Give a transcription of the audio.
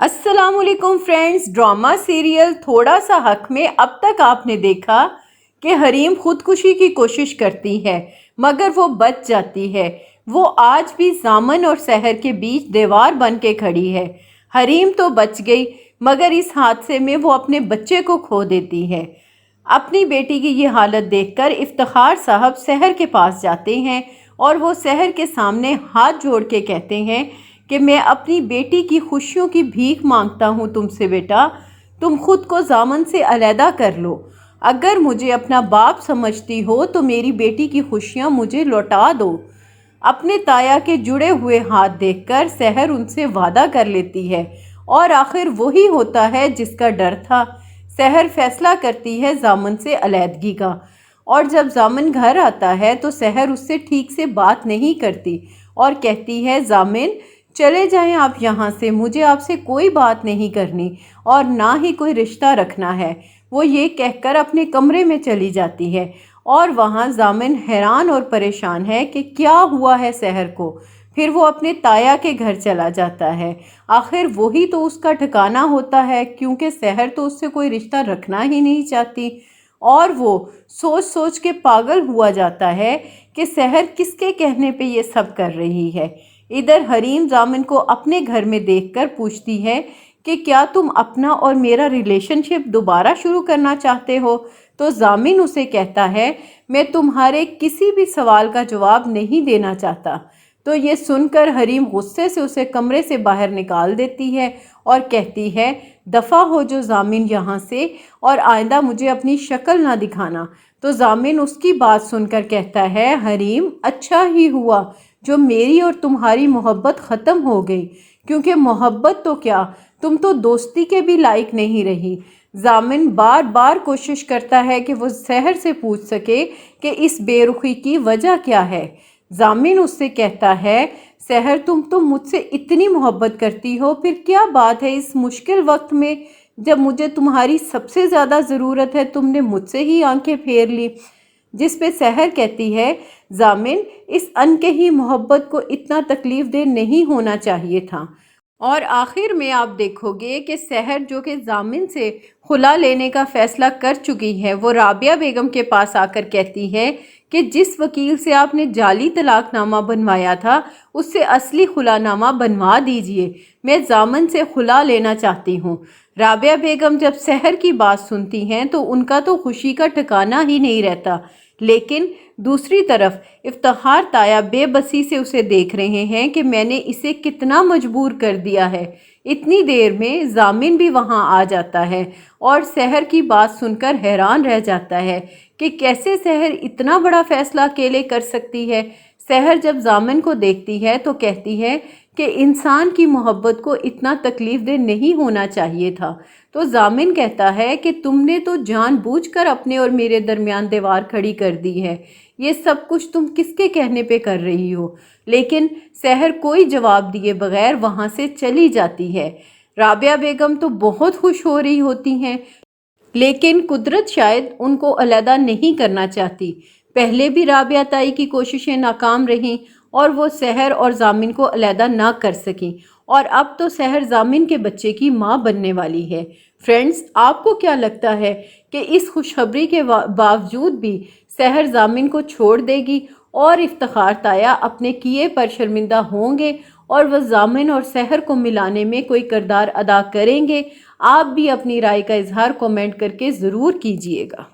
अस्सलाम वालेकुम friends. Drama serial थोड़ा सा हक में अब तक आपने देखा कि हरीम खुदकुशी की कोशिश करती है मगर वो बच जाती है। वो आज भी जामन और सहर के बीच दीवार बन के खड़ी है। हरीम तो बच गई मगर इस हादसे में वो अपने बच्चे को खो देती है। अपनी बेटी की ये हालत देखकर इफ्तिखार साहब सहर के पास जाते हैं और वो सहर के सामने हाथ जोड़ के कहते हैं कि मैं अपनी बेटी की खुशियों की भीख मांगता हूँ तुमसे बेटा, तुम खुद को जामन से अलहदा कर लो। अगर मुझे अपना बाप समझती हो तो मेरी बेटी की खुशियाँ मुझे लौटा दो। अपने ताया के जुड़े हुए हाथ देखकर सहर उनसे वादा कर लेती है और आखिर वही होता है जिसका डर था। सहर फैसला करती है जामन से अलहदगी का और जब जामन घर आता है तो सहर उससे ठीक से बात नहीं करती और कहती है जामिन चले जाएं आप यहाँ से, मुझे आपसे कोई बात नहीं करनी और ना ही कोई रिश्ता रखना है। वो ये कहकर अपने कमरे में चली जाती है और वहाँ जामिन हैरान और परेशान है कि क्या हुआ है सहर को। फिर वो अपने ताया के घर चला जाता है। आखिर वही तो उसका ठिकाना होता है क्योंकि सहर तो उससे कोई रिश्ता रखना ही नहीं चाहती और वो सोच सोच के पागल हुआ जाता है कि सहर किसके कहने पे ये सब कर रही है। इधर हरीम जामिन को अपने घर में देखकर पूछती है कि क्या तुम अपना और मेरा रिलेशनशिप दोबारा शुरू करना चाहते हो। तो जामिन उसे कहता है मैं तुम्हारे किसी भी सवाल का जवाब नहीं देना चाहता। तो ये सुनकर हरीम गुस्से से उसे कमरे से बाहर निकाल देती है और कहती है दफ़ा हो जो जामिन यहाँ से, और आइंदा मुझे अपनी शक्ल ना दिखाना। तो जामिन उसकी बात सुनकर कहता है हरीम अच्छा ही हुआ जो मेरी और तुम्हारी मोहब्बत ख़त्म हो गई, क्योंकि मोहब्बत तो क्या तुम तो दोस्ती के भी लायक नहीं रही। जामिन बार बार कोशिश करता है कि वो सहर से पूछ सके कि इस बेरुखी की वजह क्या है। जामिन उससे कहता है सहर तुम तो मुझसे इतनी मोहब्बत करती हो, फिर क्या बात है इस मुश्किल वक्त में जब मुझे तुम्हारी सबसे ज़्यादा ज़रूरत है तुमने मुझसे ही आंखें फेर ली। जिस पे सहर कहती है जामिन इस अनकही मोहब्बत को इतना तकलीफ दे नहीं होना चाहिए था। और आखिर में आप देखोगे कि सहर जो कि जामिन से खुला लेने का फ़ैसला कर चुकी है वो राबिया बेगम के पास आकर कहती है कि जिस वकील से आपने जाली तलाकनामा बनवाया था उससे असली खुलानामा बनवा दीजिए, मैं जामिन से खुला लेना चाहती हूँ। राबिया बेगम जब सहर की बात सुनती हैं तो उनका तो खुशी का ठिकाना ही नहीं रहता, लेकिन दूसरी तरफ इफ्तिखार ताया बेबसी से उसे देख रहे हैं कि मैंने इसे कितना मजबूर कर दिया है। इतनी देर में जामिन भी वहां आ जाता है और सहर की बात सुनकर हैरान रह जाता है कि कैसे सहर इतना बड़ा फैसला अकेले कर सकती है। सहर जब जामिन को देखती है तो कहती है कि इंसान की मोहब्बत को इतना तकलीफ दे नहीं होना चाहिए था। तो जामिन कहता है कि तुमने तो जानबूझकर अपने और मेरे दरमियान दीवार खड़ी कर दी है, ये सब कुछ तुम किसके कहने पे कर रही हो। लेकिन सहर कोई जवाब दिए बगैर वहाँ से चली जाती है। राबिया बेगम तो बहुत खुश हो रही होती हैं, लेकिन कुदरत शायद उनको अलहदा नहीं करना चाहती। पहले भी राबिया ताई की कोशिशें नाकाम रहीं और वो सहर और जामिन को अलहदा ना कर सकी, और अब तो सहर जामिन के बच्चे की माँ बनने वाली है। फ्रेंड्स, आपको क्या लगता है कि इस खुशखबरी के बावजूद भी सहर जामिन को छोड़ देगी और इफ्तिखार ताया अपने किए पर शर्मिंदा होंगे और वह जामिन और सहर को मिलाने में कोई किरदार अदा करेंगे? आप भी अपनी राय का इजहार कमेंट करके ज़रूर कीजिएगा।